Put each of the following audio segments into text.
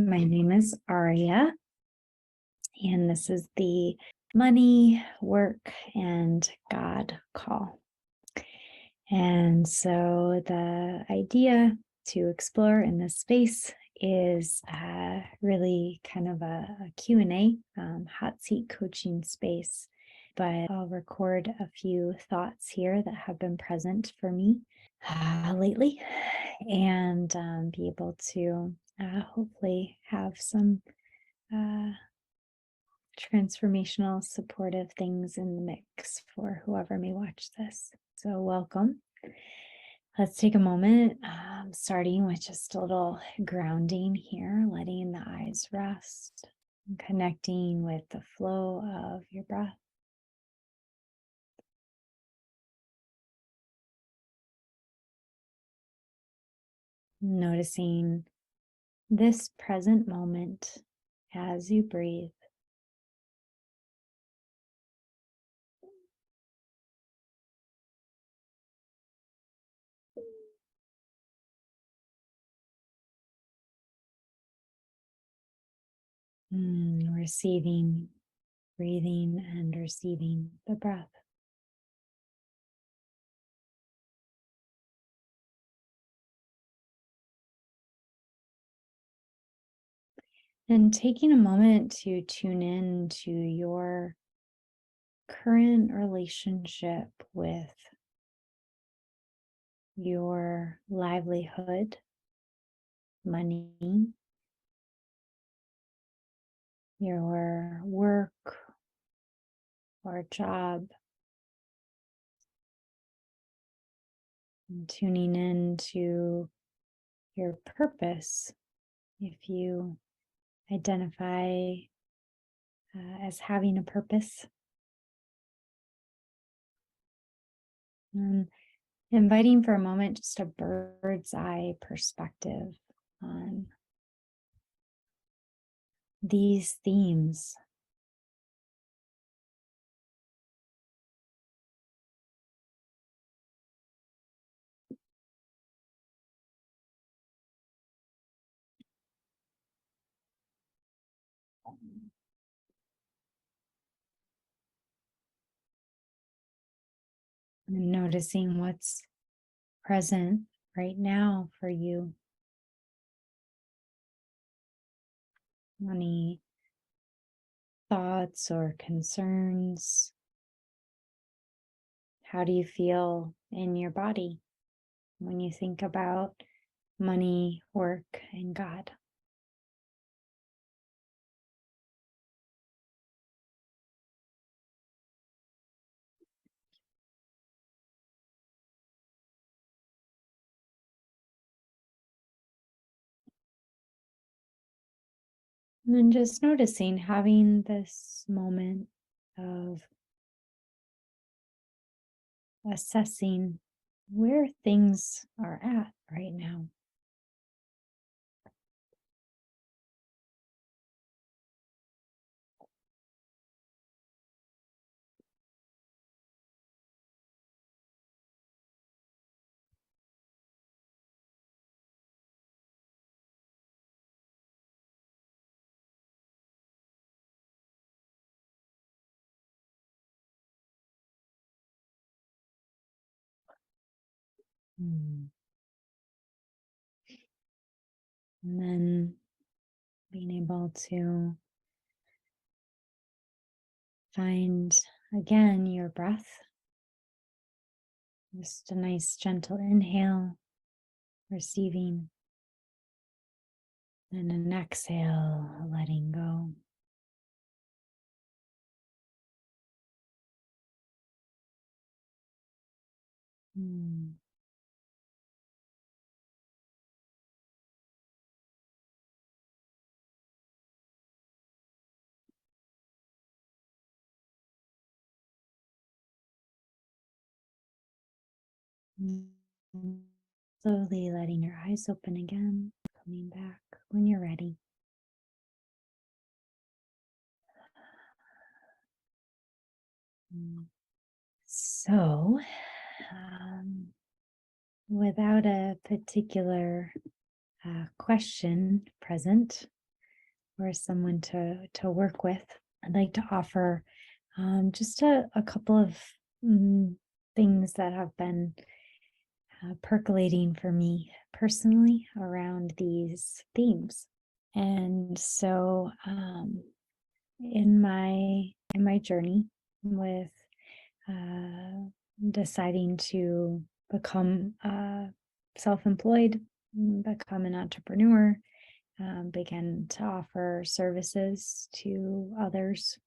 My name is Aria, and this is the Money, Work, and God call. And so the idea to explore in this space is really kind of a Q&A, hot seat coaching space. But I'll record a few thoughts here that have been present for me lately, and be able to hopefully have some transformational, supportive things in the mix for whoever may watch this. So welcome. Let's take a moment, starting with just a little grounding here, letting the eyes rest, and connecting with the flow of your breath. Noticing this present moment as you breathe. Receiving, breathing, and receiving the breath. And taking a moment to tune in to your current relationship with your livelihood, money, your work or job, and tuning in to your purpose if you identify as having a purpose. And inviting for a moment just a bird's eye perspective on these themes. And noticing what's present right now for you. Any thoughts or concerns? How do you feel in your body when you think about money, work, and God? And then just noticing, having this moment of assessing where things are at right now. And then being able to find again your breath. Just a nice gentle inhale, receiving, and an exhale, letting go. Slowly letting your eyes open again, coming back when you're ready. So, without a particular question present, or someone to work with, I'd like to offer just a couple of things that have been percolating for me personally around these themes. And so in my journey with deciding to become self-employed, become an entrepreneur, began to offer services to others,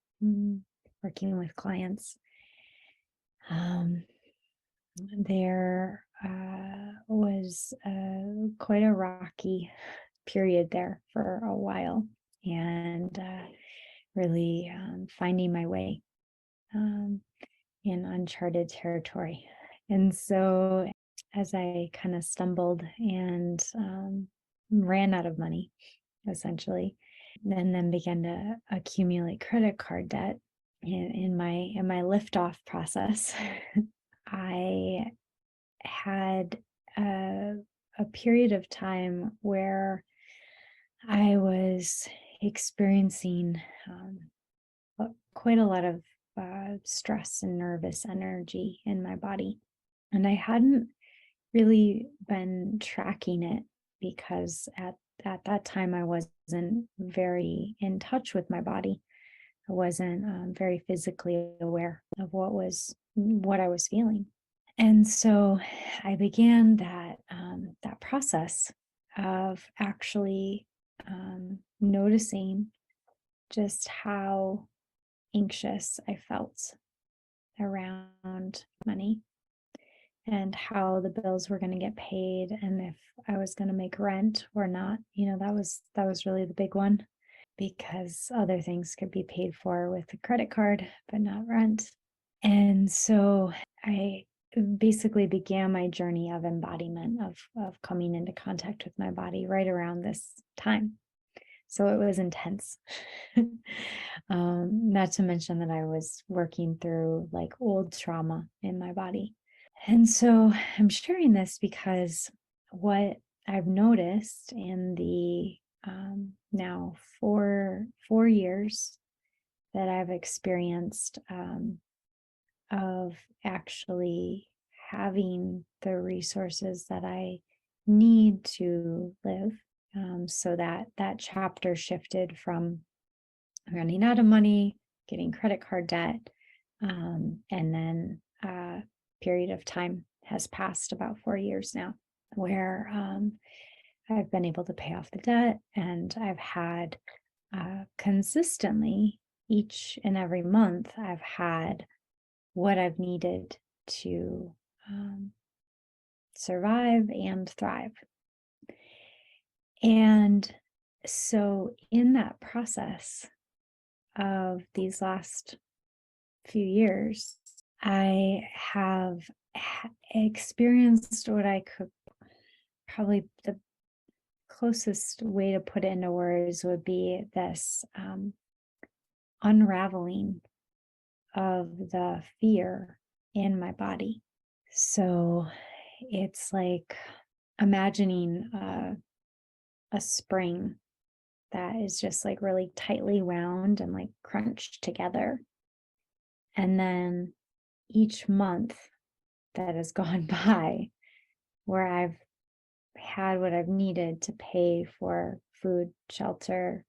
working with clients. There was quite a rocky period there for a while, and really finding my way in uncharted territory. And so as I kind of stumbled and ran out of money, essentially, and then began to accumulate credit card debt in my liftoff process, I had a period of time where I was experiencing quite a lot of stress and nervous energy in my body. And I hadn't really been tracking it because at that time I wasn't very in touch with my body. I wasn't very physically aware of what I was feeling. And so I began that process of actually noticing just how anxious I felt around money and how the bills were going to get paid and if I was going to make rent or not. That was really the big one, because other things could be paid for with a credit card, but not rent. And so I basically began my journey of embodiment, of coming into contact with my body right around this time. So it was intense. Not to mention that I was working through like old trauma in my body. And so I'm sharing this because what I've noticed in the now four years that I've experienced of actually having the resources that I need to live. So that chapter shifted from running out of money, getting credit card debt, and then a period of time has passed, about 4 years now, where I've been able to pay off the debt, and I've had consistently each and every month, I've had what I've needed to survive and thrive. And so in that process of these last few years, I have experienced what I could probably, the closest way to put it into words would be this unraveling of the fear in my body. So it's like imagining a spring that is just like really tightly wound and like crunched together. And then each month that has gone by, where I've had what I've needed to pay for food, shelter,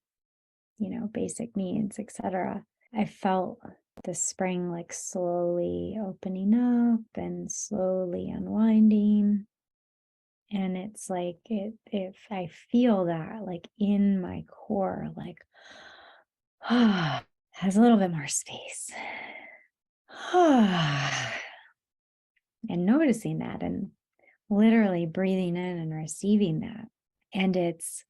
basic needs, etc., I felt the spring like slowly opening up and slowly unwinding. And it's like if I feel that like in my core, like has a little bit more space. And noticing that and literally breathing in and receiving that. And it's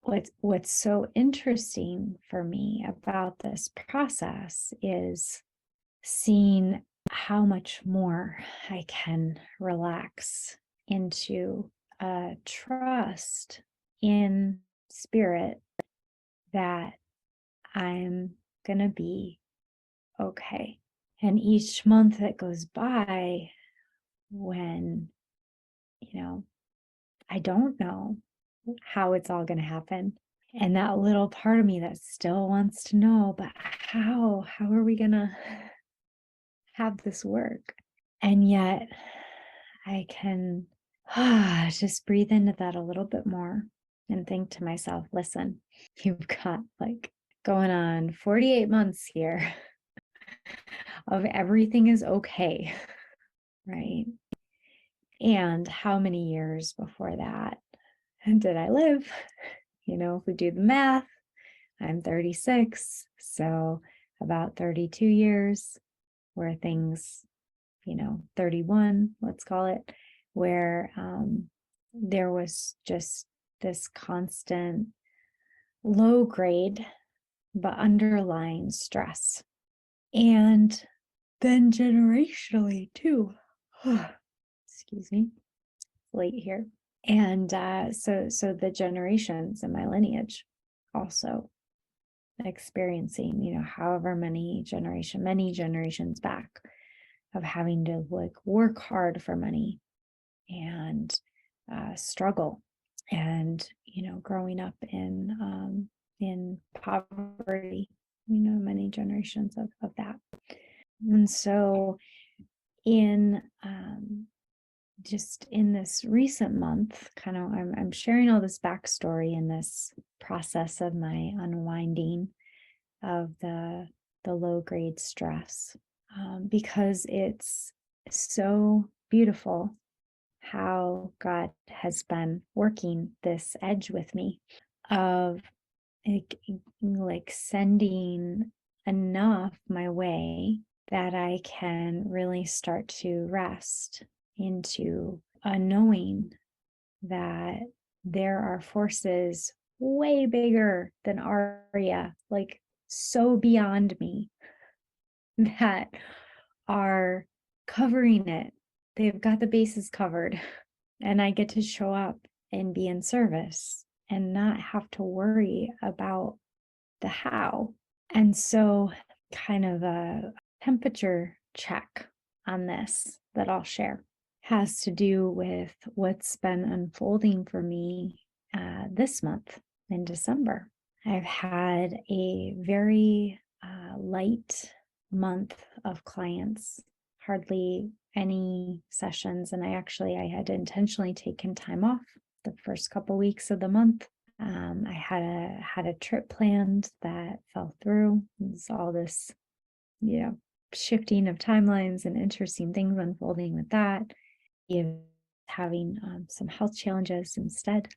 what's so interesting for me about this process is seeing how much more I can relax into a trust in spirit that I'm gonna be okay. And each month that goes by, when I don't know how it's all going to happen, And that little part of me that still wants to know, but how are we gonna have this work? And yet I can just breathe into that a little bit more and think to myself, listen, you've got like going on 48 months here of everything is okay, right? And how many years before that did I live? If we do the math, I'm 36, so about 32 years where things, 31, let's call it, where there was just this constant low grade, but underlying stress. And then generationally too. Excuse me, late here. And so the generations in my lineage also experiencing, however many generations back of having to like work hard for money and struggle and, growing up in poverty, many generations of that. And so in just in this recent month, I'm sharing all this backstory in this process of my unwinding of the low grade stress, because it's so beautiful how God has been working this edge with me of like sending enough my way that I can really start to rest into a knowing that there are forces way bigger than Aria, like so beyond me, that are covering it. They've got the bases covered, and I get to show up and be in service and not have to worry about the how. And so, kind of a temperature check on this that I'll share has to do with what's been unfolding for me this month in December. I've had a very light month of clients, hardly any sessions. And I had intentionally taken time off the first couple weeks of the month. I had a trip planned that fell through. There's all this, shifting of timelines and interesting things unfolding with that. Having some health challenges instead.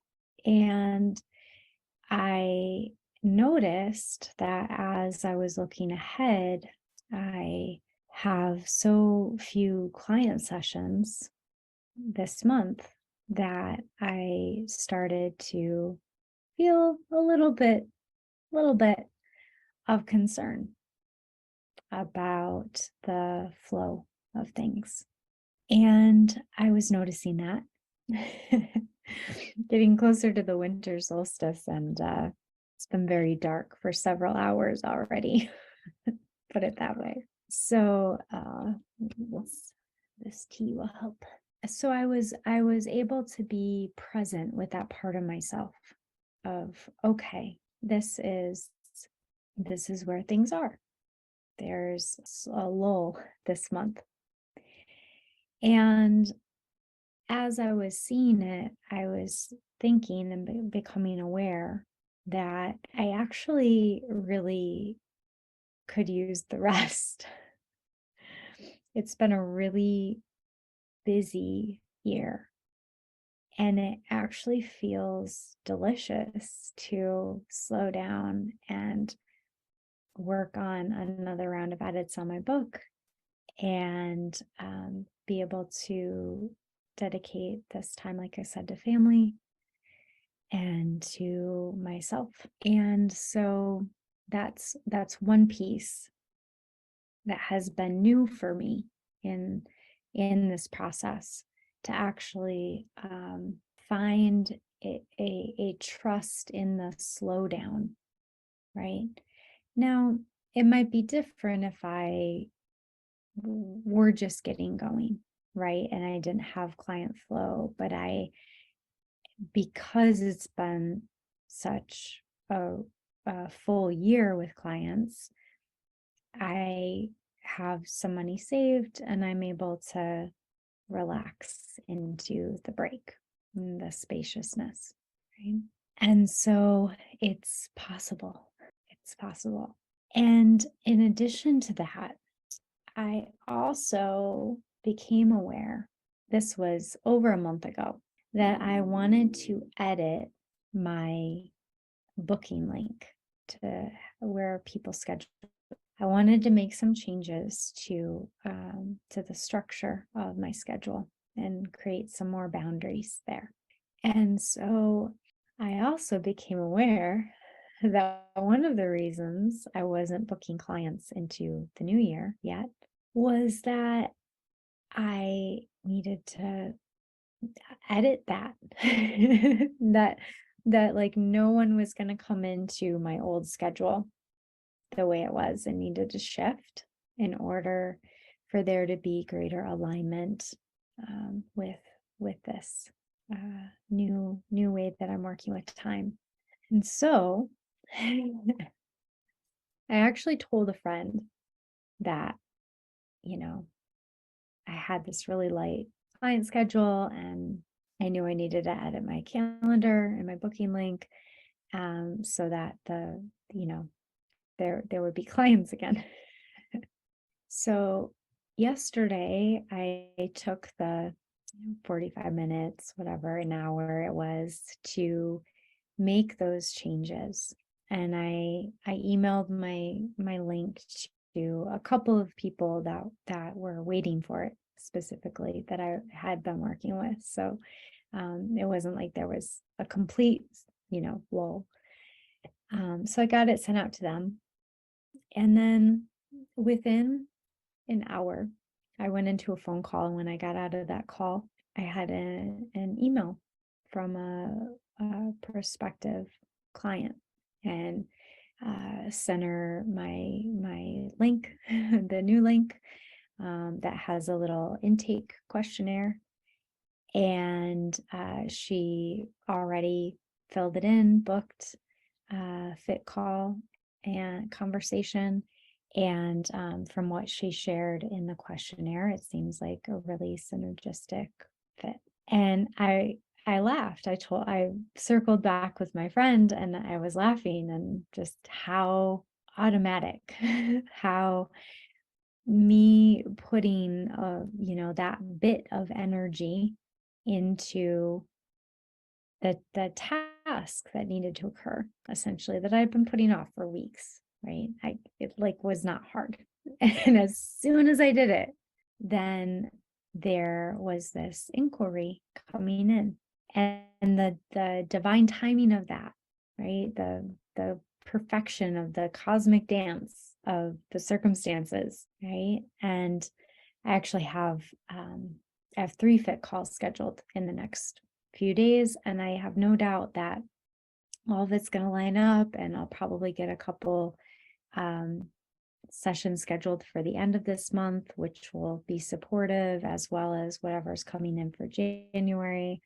And I noticed that as I was looking ahead, I have so few client sessions this month that I started to feel a little bit of concern about the flow of things. And I was noticing that getting closer to the winter solstice, and it's been very dark for several hours already, put it that way. So this tea will help. So I was able to be present with that part of myself of, okay, this is where things are. There's a lull this month. And as I was seeing it, I was thinking and becoming aware that I actually really could use the rest. It's been a really busy year, and it actually feels delicious to slow down and work on another round of edits on my book and be able to dedicate this time, like I said, to family and to myself. And so that's one piece that has been new for me in this process, to actually find a trust in the slowdown. Right now, it might be different if I were just getting going, right, and I didn't have client flow, but because it's been such a full year with clients, I have some money saved and I'm able to relax into the break, the spaciousness, right? And so it's possible. It's possible. And in addition to that, I also became aware, this was over a month ago, that I wanted to edit my booking link to where people schedule. I wanted to make some changes to the structure of my schedule and create some more boundaries there. And so I also became aware that one of the reasons I wasn't booking clients into the new year yet was that I needed to edit that. that like no one was going to come into my old schedule the way it was and needed to shift in order for there to be greater alignment with this new way that I'm working with time. And so I actually told a friend that, I had this really light client schedule and I knew I needed to edit my calendar and my booking link so that there would be clients again. So yesterday I took the 45 minutes, whatever, an hour it was, to make those changes. And I emailed my link to a couple of people that were waiting for it, specifically, that I had been working with. So it wasn't like there was a complete, lull. So I got it sent out to them. And then within an hour, I went into a phone call. And when I got out of that call, I had an email from a prospective client and sent her my link, the new link that has a little intake questionnaire. And she already filled it in, booked a fit call and conversation. And from what she shared in the questionnaire, it seems like a really synergistic fit. And I laughed. I circled back with my friend and I was laughing, and just how automatic, how me putting that bit of energy into the task that needed to occur, essentially, that I'd been putting off for weeks, right? It was not hard. And as soon as I did it, then there was this inquiry coming in, and the divine timing of that, right? The perfection of the cosmic dance of the circumstances, right? And I actually have I have 3 fit calls scheduled in the next few days, and I have no doubt that all of it's going to line up, and I'll probably get a couple sessions scheduled for the end of this month, which will be supportive, as well as whatever's coming in for January.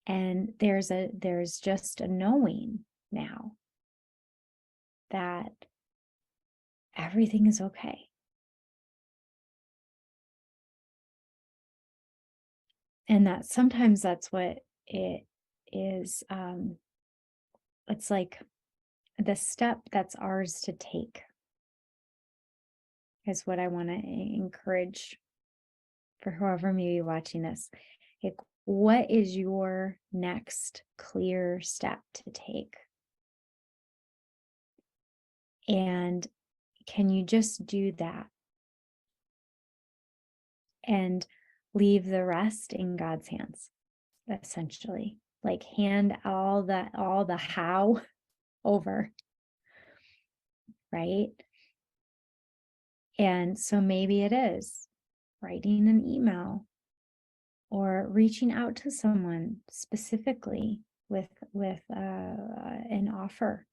And there's just a knowing now that everything is okay. And that sometimes that's what it is. It's like the step that's ours to take is what I want to encourage for whoever may be watching this. Like, what is your next clear step to take? And can you just do that and leave the rest in God's hands, essentially? Like, hand all the how over, right? And so maybe it is writing an email or reaching out to someone specifically with an offer.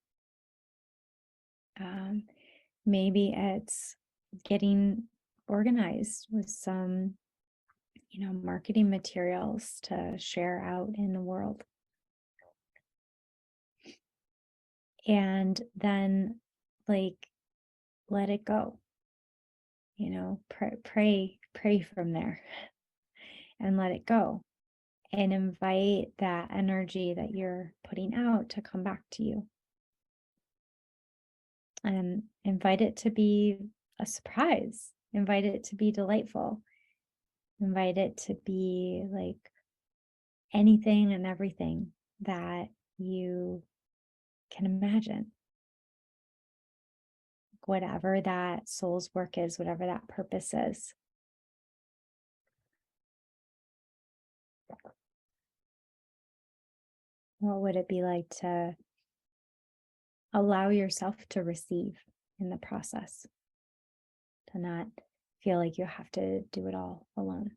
Maybe it's getting organized with some, marketing materials to share out in the world. And then like let it go. Pray from there and let it go. And invite that energy that you're putting out to come back to you. And invite it to be a surprise. Invite it to be delightful. Invite it to be like anything and everything that you can imagine. Whatever that soul's work is, whatever that purpose is. What would it be like to allow yourself to receive in the process? To not feel like you have to do it all alone.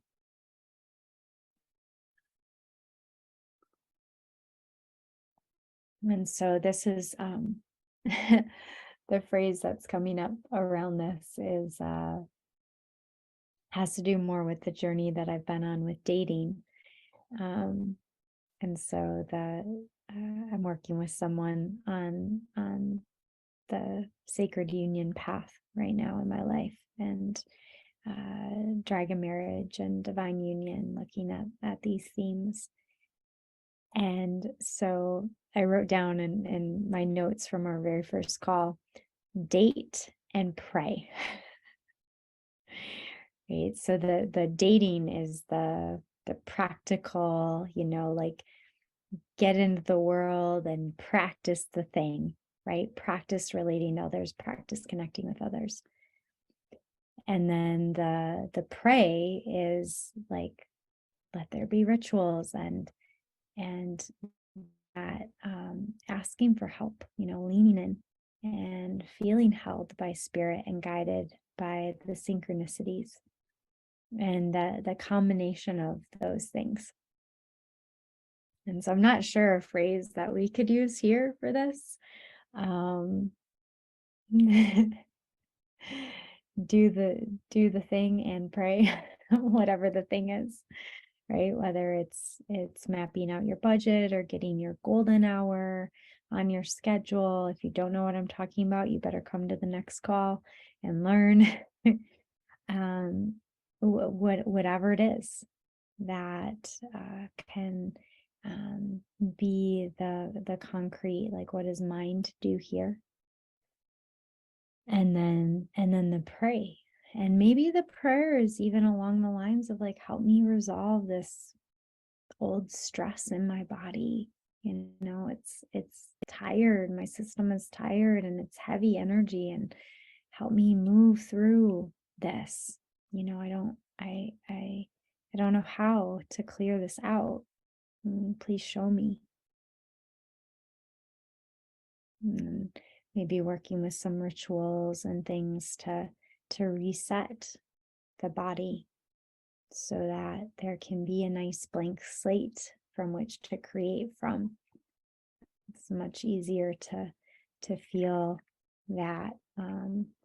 And so this is the phrase that's coming up around this is has to do more with the journey that I've been on with dating. And so I'm working with someone on the sacred union path right now in my life, and dragon marriage and divine union, looking at these themes. And so I wrote down in my notes from our very first call, date and pray. Right? So the dating is the practical, like get into the world and practice the thing, right? Practice relating to others, practice connecting with others. And then the pray is like, let there be rituals and that asking for help, leaning in and feeling held by spirit and guided by the synchronicities, and the combination of those things. And so I'm not sure a phrase that we could use here for this. Do the thing and pray, whatever the thing is, right? Whether it's mapping out your budget or getting your golden hour on your schedule. If you don't know what I'm talking about, you better come to the next call and learn. Whatever it is that can be the concrete, like what does mind do here? And then the pray. And maybe the prayer is even along the lines of like, help me resolve this old stress in my body. It's tired. My system is tired and it's heavy energy, and help me move through this. I don't know how to clear this out. Please show me. And maybe working with some rituals and things to reset the body so that there can be a nice blank slate from which to create from. It's much easier to feel that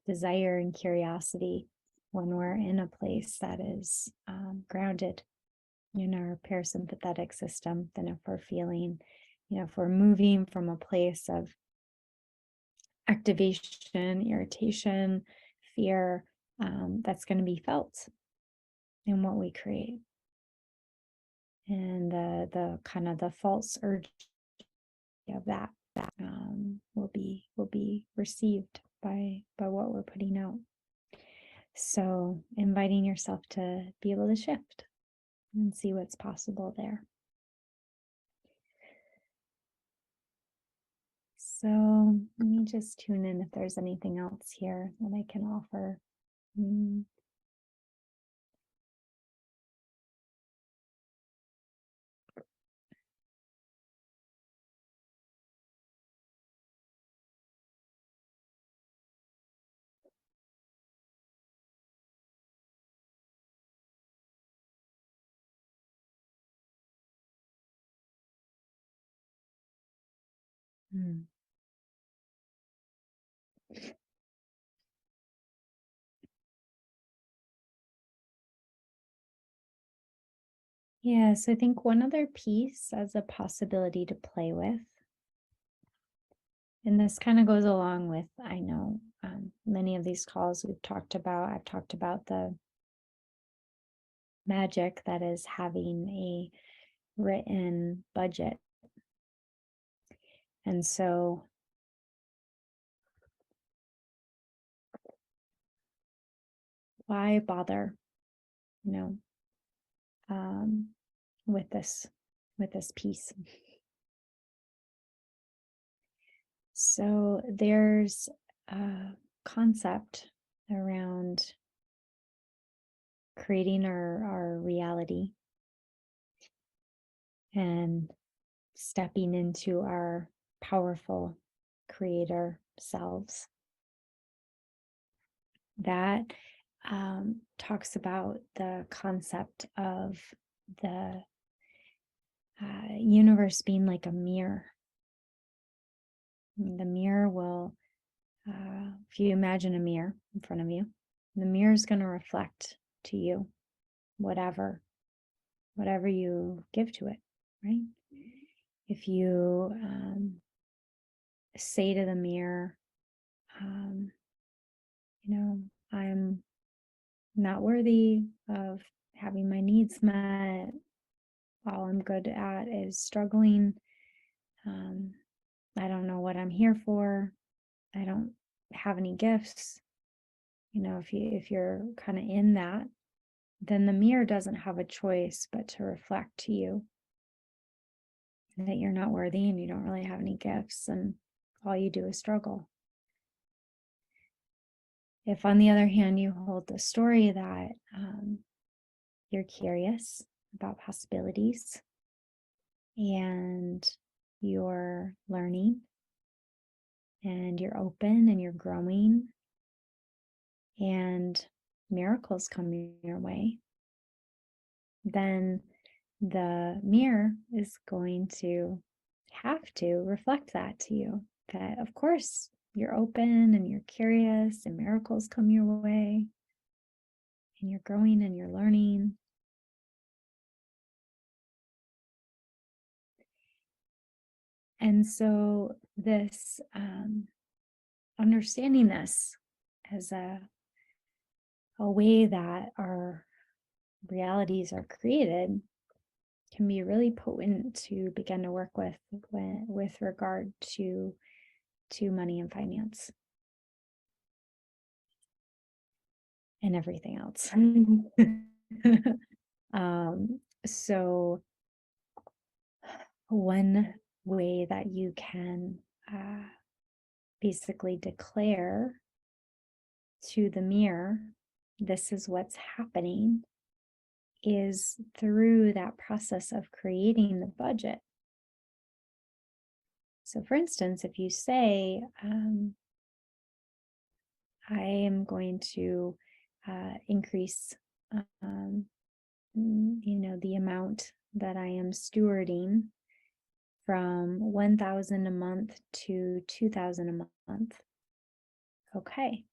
desire and curiosity when we're in a place that is grounded in our parasympathetic system than if we're feeling, if we're moving from a place of activation, irritation, fear, that's going to be felt in what we create. And the kind of the false urge of that will be received by what we're putting out. So inviting yourself to be able to shift and see what's possible there. So let me just tune in if there's anything else here that I can offer. Yeah, so I think one other piece as a possibility to play with And this kind of goes along with, I know, many of these calls I've talked about the magic that is having a written budget. And so why bother, you know, with this piece? So there's a concept around creating our reality and stepping into our powerful creator selves. That talks about the concept of the universe being like a mirror. The mirror will, if you imagine a mirror in front of you, the mirror is going to reflect to you whatever you give to it, right? If you say to the mirror, I'm not worthy of having my needs met. All I'm good at is struggling. I don't know what I'm here for. I don't have any gifts. If you're kind of in that, then the mirror doesn't have a choice but to reflect to you that you're not worthy and you don't really have any gifts and all you do is struggle. If, on the other hand, you hold the story that you're curious about possibilities and you're learning and you're open and you're growing and miracles come your way, then the mirror is going to have to reflect that to you, that of course you're open and you're curious and miracles come your way and you're growing and you're learning. And so this understanding this as a way that our realities are created can be really potent to begin to work with regard to money and finance and everything else. So one way that you can basically declare to the mirror, this is what's happening, is through that process of creating the budget. So for instance, if you say, I am going to increase the amount that I am stewarding from $1,000 a month to $2,000 a month. Okay.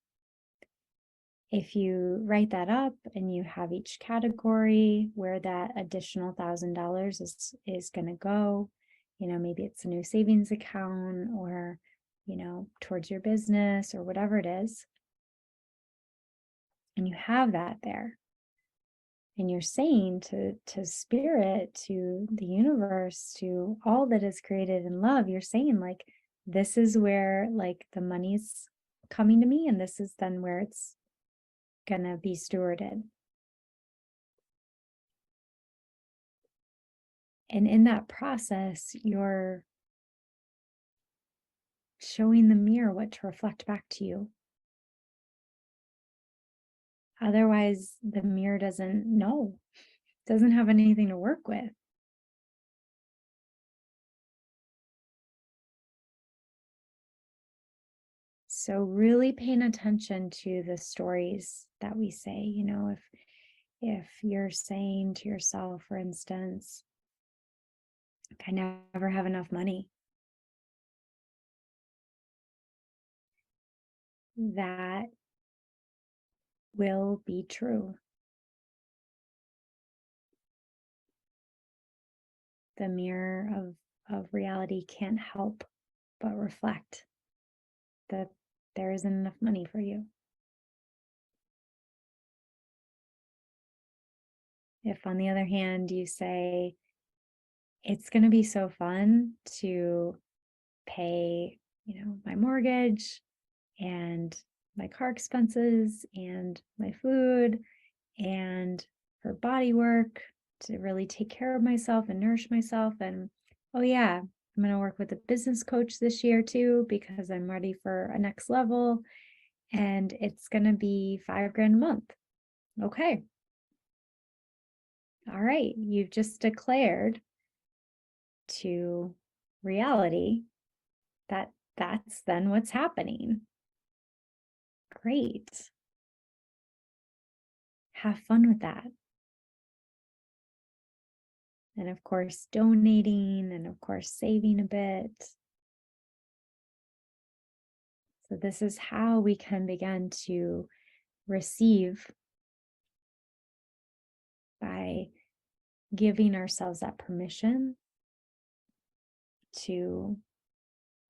If you write that up and you have each category where that additional $1,000 is going to go, maybe it's a new savings account or, towards your business or whatever it is, and you have that there, and you're saying to spirit, to the universe, to all that is created in love, you're saying like, this is where like the money's coming to me and this is then where it's gonna be stewarded. And in that process, you're showing the mirror what to reflect back to you. Otherwise, the mirror doesn't know, doesn't have anything to work with. So really paying attention to the stories that we say, if you're saying to yourself, for instance, I never have enough money, that will be true. The mirror of reality can't help but reflect that there isn't enough money for you. If, on the other hand, you say, it's going to be so fun to pay, my mortgage and my car expenses and my food and for body work, to really take care of myself and nourish myself. And oh yeah, I'm going to work with a business coach this year too, because I'm ready for a next level. And it's going to be $5,000 a month. Okay. All right. You've just declared to reality that that's then what's happening. Great. Have fun with that. And of course, donating, and of course, saving a bit. So this is how we can begin to receive, by giving ourselves that permission to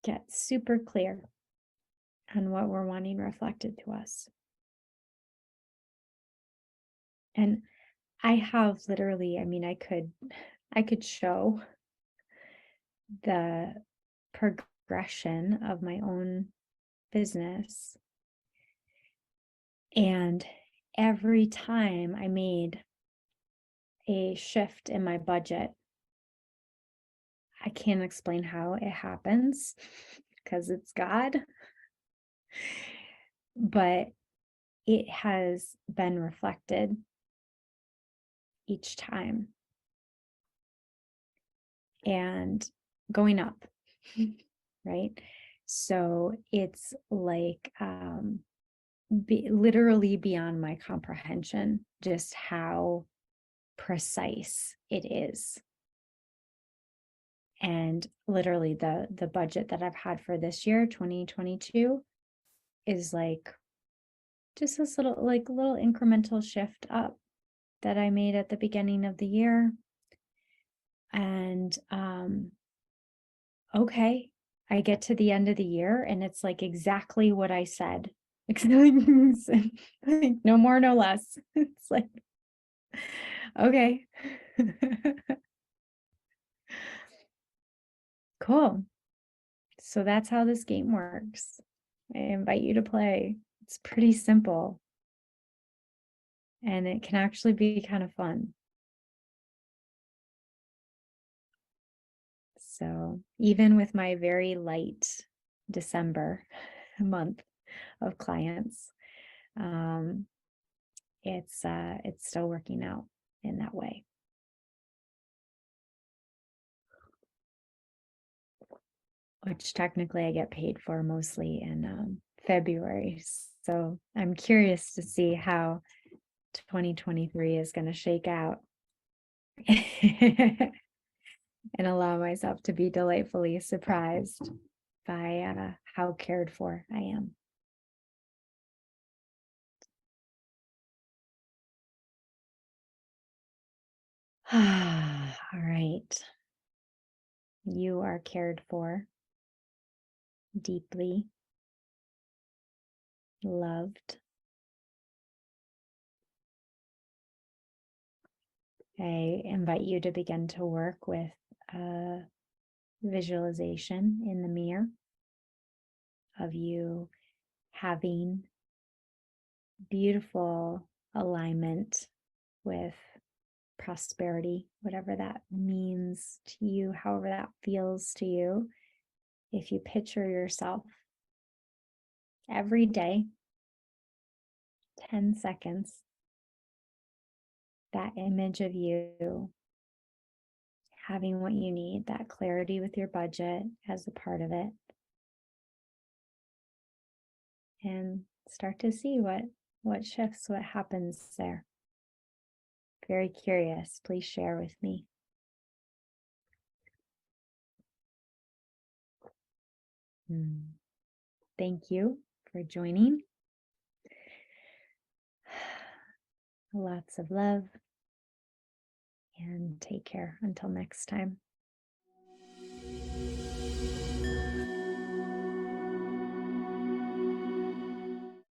get super clear on what we're wanting reflected to us. And I have literally, I could show the progression of my own business. And every time I made a shift in my budget, I can't explain how it happens because it's God, but it has been reflected each time and going up, right? So it's like literally beyond my comprehension, just how precise it is. And literally the budget that I've had for this year, 2022, is like just this little incremental shift up that I made at the beginning of the year. And okay, I get to the end of the year and it's like exactly what I said. Like no more, no less. It's like, okay. Cool. So that's how this game works. I invite you to play. It's pretty simple. And it can actually be kind of fun. So even with my very light December month of clients, it's still working out in that way. Which technically I get paid for mostly in February. So I'm curious to see how 2023 is going to shake out. And allow myself to be delightfully surprised by how cared for I am. All right. You are cared for, deeply loved. I invite you to begin to work with a visualization in the mirror of you having beautiful alignment with prosperity, whatever that means to you, however that feels to you. If you picture yourself every day, 10 seconds, that image of you having what you need, that clarity with your budget as a part of it, and start to see what shifts, what happens there. Very curious. Please share with me. Thank you for joining. Lots of love and take care until next time.